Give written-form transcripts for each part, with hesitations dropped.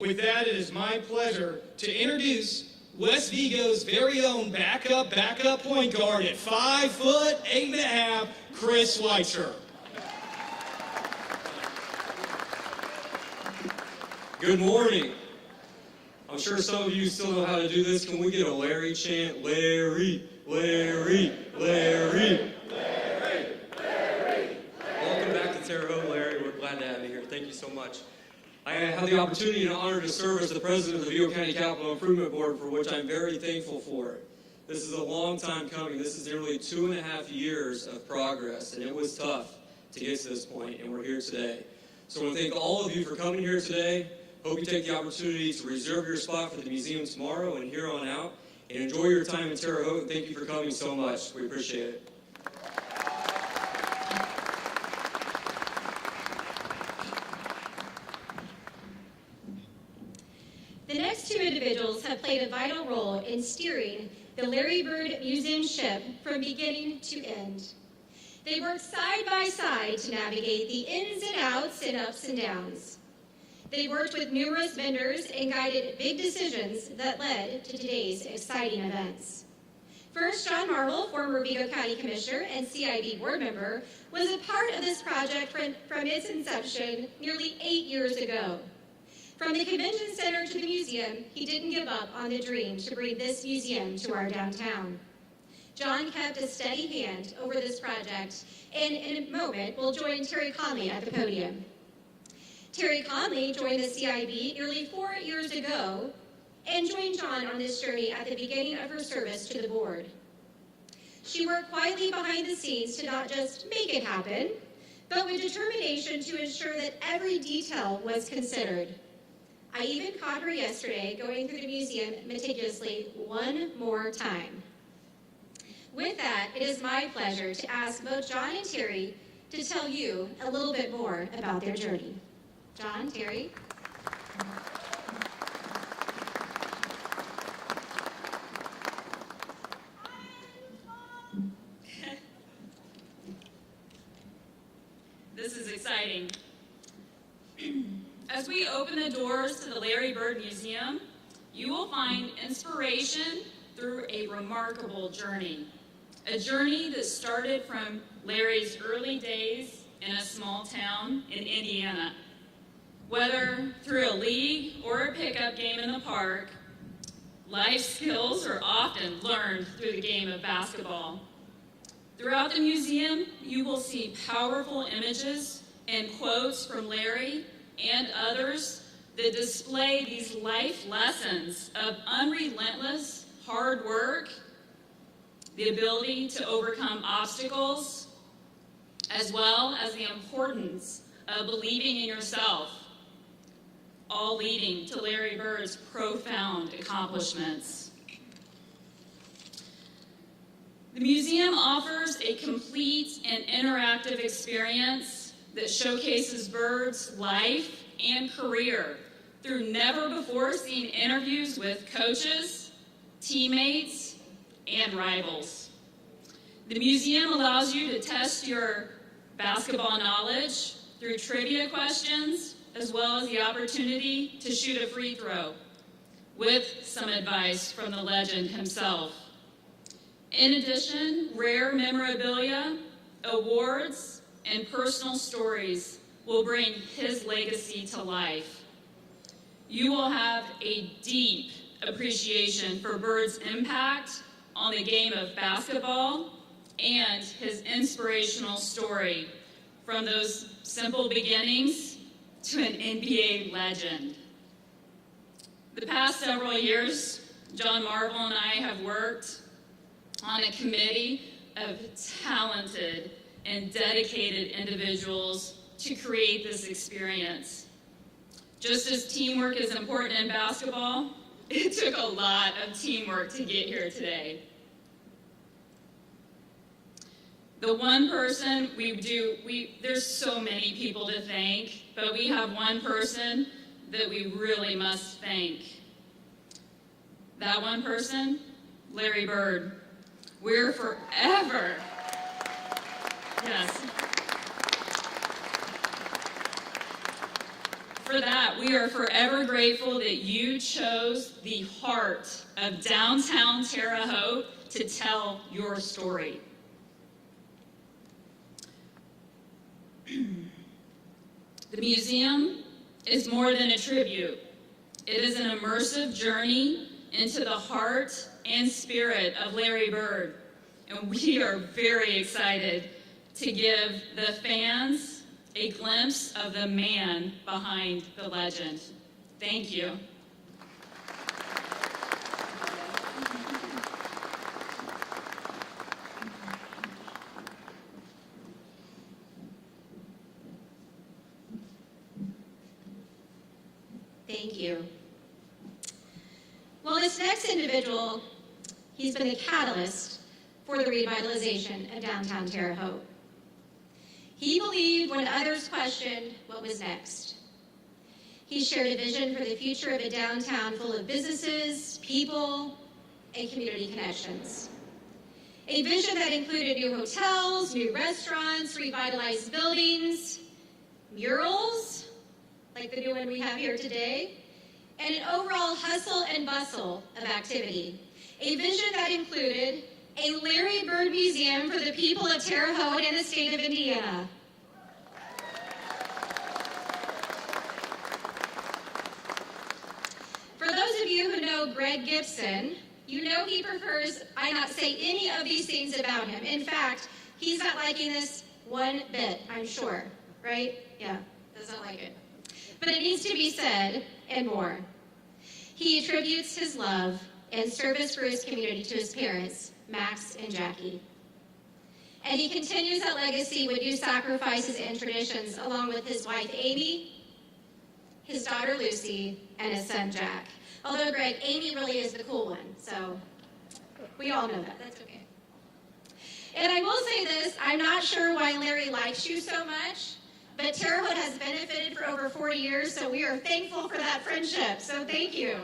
With that, it is my pleasure to introduce West Vigo's very own backup point guard at 5 foot 8.5, Chris Schweitzer. Good morning. I'm sure some of you still know how to do this. Can we get a Larry chant? Larry, Larry, Larry. Larry, Larry. Welcome back to Terre Haute, Larry. We're glad to have you here. Thank you so much. I have the opportunity and honor to serve as the president of the Vigo County Capital Improvement Board, for which I'm very thankful for. This is a long time coming. This is nearly 2.5 years of progress, and it was tough to get to this point, and we're here today. So I want to thank all of you for coming here today. Hope you take the opportunity to reserve your spot for the museum tomorrow and here on out, and enjoy your time in Terre Haute, and thank you for coming so much. We appreciate it. The next two individuals have played a vital role in steering the Larry Bird Museum ship from beginning to end. They worked side by side to navigate the ins and outs and ups and downs. They worked with numerous vendors and guided big decisions that led to today's exciting events. First, John Marvel, former Vigo County Commissioner and CIB board member, was a part of this project from its inception nearly 8 years ago. From the convention center to the museum, he didn't give up on the dream to bring this museum to our downtown. John kept a steady hand over this project, and in a moment will join Terry Conley at the podium. Terry Conley joined the CIB nearly 4 years ago and joined John on this journey at the beginning of her service to the board. She worked quietly behind the scenes to not just make it happen, but with determination to ensure that every detail was considered. I even caught her yesterday going through the museum meticulously one more time. With that, it is my pleasure to ask both John and Terry to tell you a little bit more about their journey. John, Terry. This is exciting. As we open the doors to the Larry Bird Museum, you will find inspiration through a remarkable journey. A journey that started from Larry's early days in a small town in Indiana. Whether through a league or a pickup game in the park, life skills are often learned through the game of basketball. Throughout the museum, you will see powerful images and quotes from Larry and others that display these life lessons of unrelentless hard work, the ability to overcome obstacles, as well as the importance of believing in yourself, all leading to Larry Bird's profound accomplishments. The museum offers a complete and interactive experience that showcases Bird's life and career through never-before-seen interviews with coaches, teammates, and rivals. The museum allows you to test your basketball knowledge through trivia questions, as well as the opportunity to shoot a free throw with some advice from the legend himself. In addition, rare memorabilia, awards, and personal stories will bring his legacy to life. You will have a deep appreciation for Bird's impact on the game of basketball and his inspirational story from those simple beginnings to an NBA legend. The past several years, John Marvel and I have worked on a committee of talented and dedicated individuals to create this experience. Just as teamwork is important in basketball, it took a lot of teamwork to get here today. The one person there's so many people to thank, but we have one person that we really must thank. That one person, Larry Bird. We're forever. Yes. For that, we are forever grateful that you chose the heart of downtown Terre Haute to tell your story. The museum is more than a tribute. It is an immersive journey into the heart and spirit of Larry Bird, and we are very excited to give the fans a glimpse of the man behind the legend. Thank you. Thank you. Well, this next individual, he's been the catalyst for the revitalization of downtown Terre Haute. He believed when others questioned what was next. He shared a vision for the future of a downtown full of businesses, people, and community connections. A vision that included new hotels, new restaurants, revitalized buildings, murals, like the new one we have here today, and an overall hustle and bustle of activity. A vision that included a Larry Bird Museum for the people of Terre Haute and the state of Indiana. For those of you who know Greg Gibson, you know he prefers I not say any of these things about him. In fact, he's not liking this one bit, I'm sure, right? Yeah, doesn't like it. But it needs to be said, and more. He attributes his love and service for his community to his parents, Max and Jackie. And he continues that legacy with new sacrifices and traditions, along with his wife, Amy, his daughter, Lucy, and his son, Jack. Although, Greg, Amy really is the cool one, so we all know that. That's okay. And I will say this, I'm not sure why Larry likes you so much, but Terre Haute has benefited for over 40 years, so we are thankful for that friendship, so thank you.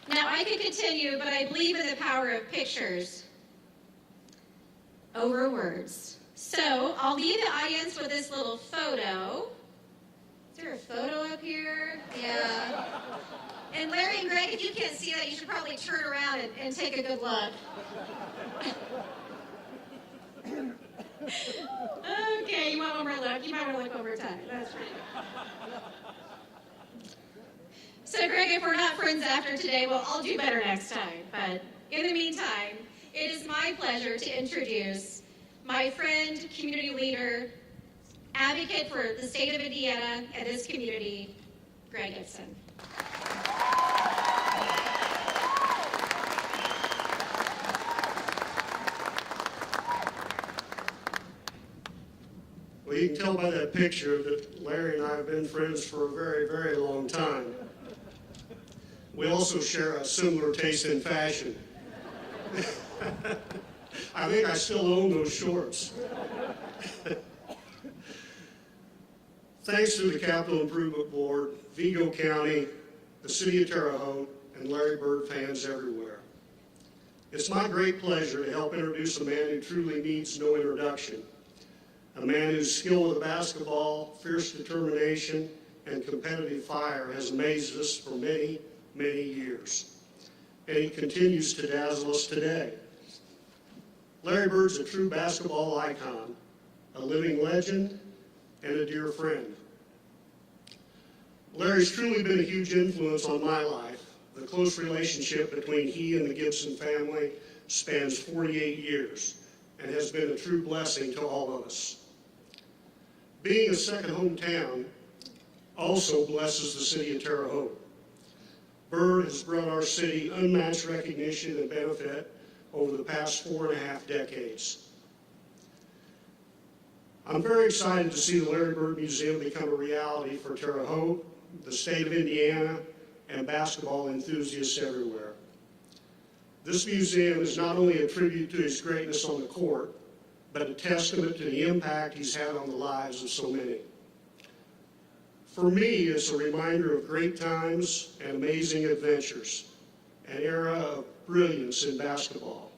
Now, I could continue, but I believe in the power of pictures over words. So, I'll leave the audience with this little photo. Is there a photo up here? Yeah. And Larry and Greg, if you can't see that, you should probably turn around and take a good look. Okay, you might want to look. You might want to look over time. That's right. So, Greg, if we're not friends after today, well, I'll do better next time. But in the meantime, it is my pleasure to introduce my friend, community leader, advocate for the state of Indiana and this community, Greg Gibson. Well, you can tell by that picture that Larry and I have been friends for a very, very long time. We also share a similar taste in fashion. I think I still own those shorts. Thanks to the Capital Improvement Board, Vigo County, the City of Terre Haute, and Larry Bird fans everywhere. It's my great pleasure to help introduce a man who truly needs no introduction. A man whose skill with the basketball, fierce determination, and competitive fire has amazed us for many, many years. And he continues to dazzle us today. Larry Bird's a true basketball icon, a living legend, and a dear friend. Larry's truly been a huge influence on my life. The close relationship between he and the Gibson family spans 48 years and has been a true blessing to all of us. Being a second hometown also blesses the city of Terre Haute. Bird has brought our city unmatched recognition and benefit over the past 4.5 decades. I'm very excited to see the Larry Bird Museum become a reality for Terre Haute, the state of Indiana, and basketball enthusiasts everywhere. This museum is not only a tribute to his greatness on the court, but a testament to the impact he's had on the lives of so many. For me, it's a reminder of great times and amazing adventures, an era of brilliance in basketball.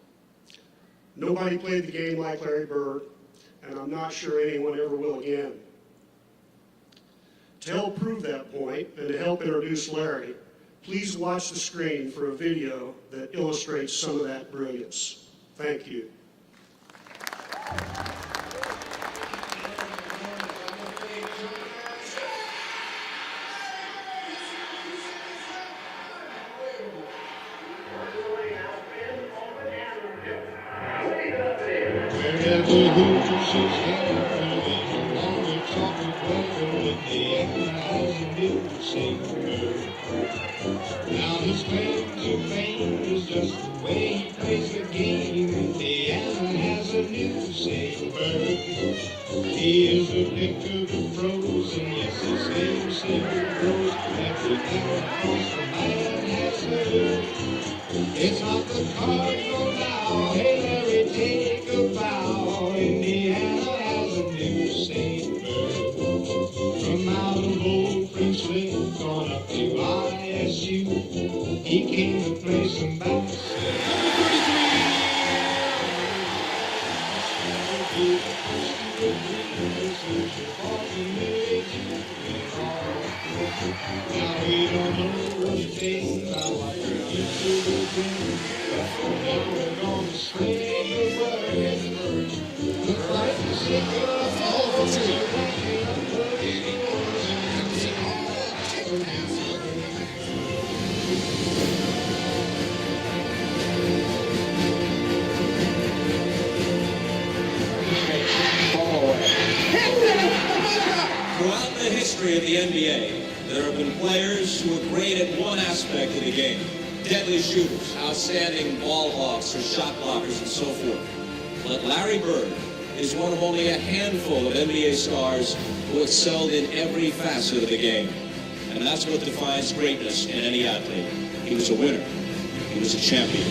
Nobody played the game like Larry Bird, and I'm not sure anyone ever will again. To help prove that point and to help introduce Larry, please watch the screen for a video that illustrates some of that brilliance. Thank you. Now his claim to fame is just the way he plays the game. Indiana has a new sailor. He is addicted to pros, and yes, his game simply grows. Every time across the man has heard. It's not the Cardinal now. Hey, Larry, take a bow. Indiana has a new sailor. From out of old Princeton, gone up to ISU, he came to play some bass. Now we don't know what it takes about what we're used to doing. Now we're gonna swing the word. Looks like the sick of all the Throughout the history of the NBA, there have been players who are great at one aspect of the game. Deadly shooters, outstanding ball hawks or shot blockers and so forth. But Larry Bird is one of only a handful of NBA stars who excelled in every facet of the game. And that's what defines greatness in any athlete. He was a winner. He was a champion.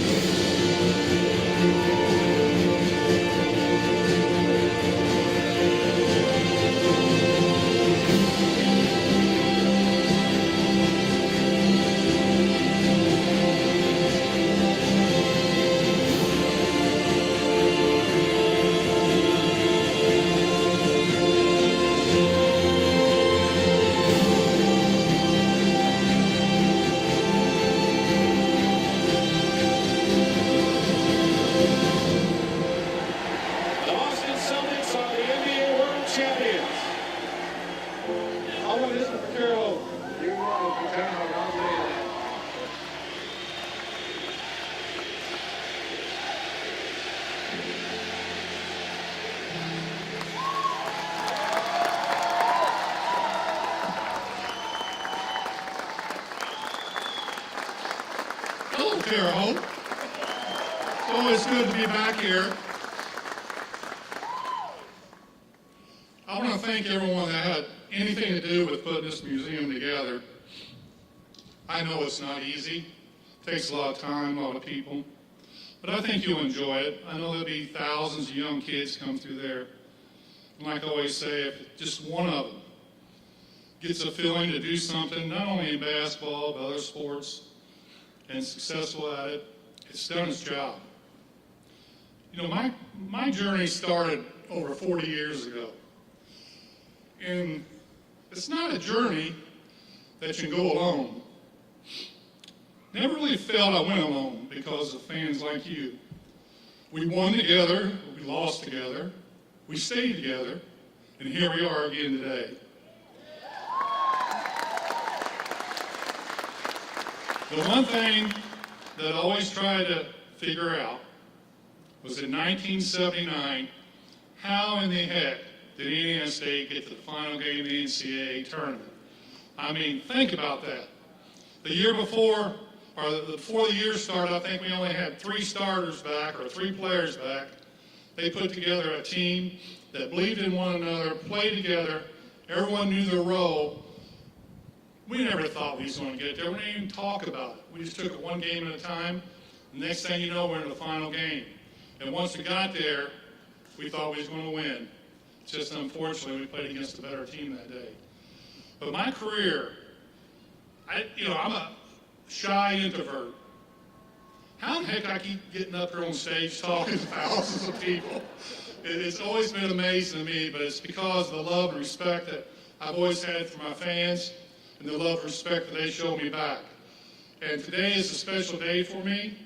Hello, Terre Haute. It's always good to be back here. I want to thank everyone that had anything to do with putting this museum together. I know it's not easy. It takes a lot of time, a lot of people. But I think you'll enjoy it. I know there'll be thousands of young kids come through there. And like I always say, if just one of them gets a feeling to do something, not only in basketball, but other sports, and successful at it, it's done its job. You know, my journey started over 40 years ago. And it's not a journey that you can go alone. Never really felt I went alone because of fans like you. We won together, we lost together, we stayed together, and here we are again today. The one thing that I always tried to figure out was in 1979, how in the heck did Indiana State get to the final game of the NCAA tournament? I mean, think about that. The year before, or before the year started, I think we only had 3 starters back, or 3 players back. They put together a team that believed in one another, played together, everyone knew their role. We never thought we was going to get there. We didn't even talk about it. We just took it one game at a time. The next thing you know, we're in the final game. And once we got there, we thought we was going to win. It's just unfortunately we played against a better team that day. But my career, I'm a shy introvert. how in the heck I keep getting up here on stage talking to thousands of people. It's always been amazing to me, but it's because of the love and respect that I've always had for my fans and the love and respect that they show me back. And today is a special day for me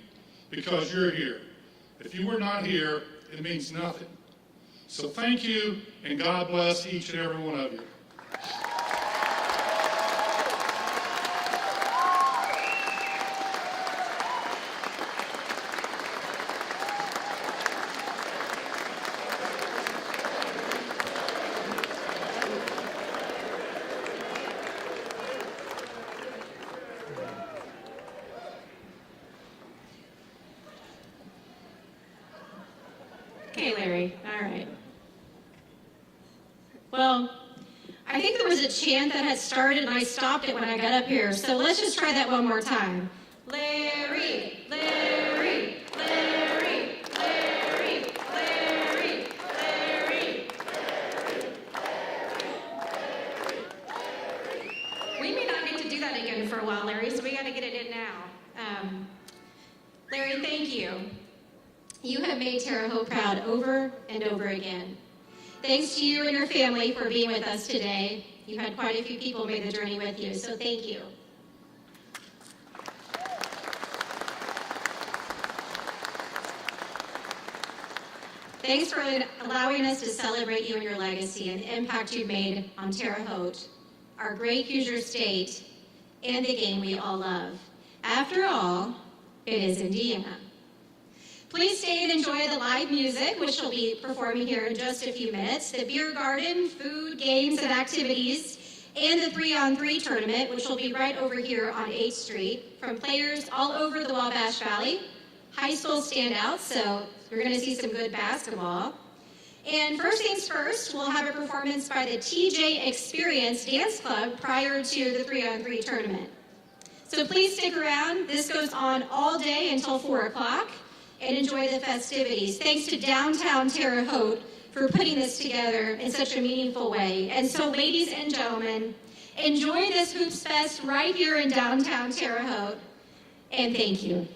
because you're here. If you were not here, it means nothing. So thank you, and God bless each and every one of you. Okay, Larry, all right. Well, I think there was a chant that had started and I stopped it when I got up here, so let's just try that one more time. Larry, Larry, Larry, Larry, Larry, Larry. We may not get to do that again for a while, Larry, so we got to get it in now. Larry, thank you. You have made Terre Haute proud over and over again. Thanks to you and your family for being with us today. You had quite a few people make the journey with you, so thank you. Thanks for allowing us to celebrate you and your legacy and the impact you've made on Terre Haute, our great Hoosier state, and the game we all love. After all, it is Indiana. Please stay and enjoy the live music, which will be performing here in just a few minutes, the beer garden, food, games, and activities, and the 3-on-3 tournament, which will be right over here on 8th Street, from players all over the Wabash Valley, high school standouts, so you're going to see some good basketball. And first things first, we'll have a performance by the TJ Experience Dance Club prior to the 3-on-3 tournament. So please stick around. This goes on all day until 4 o'clock. And enjoy the festivities. Thanks to Downtown Terre Haute for putting this together in such a meaningful way. And so, ladies and gentlemen, enjoy this Hoops Fest right here in downtown Terre Haute, and thank you.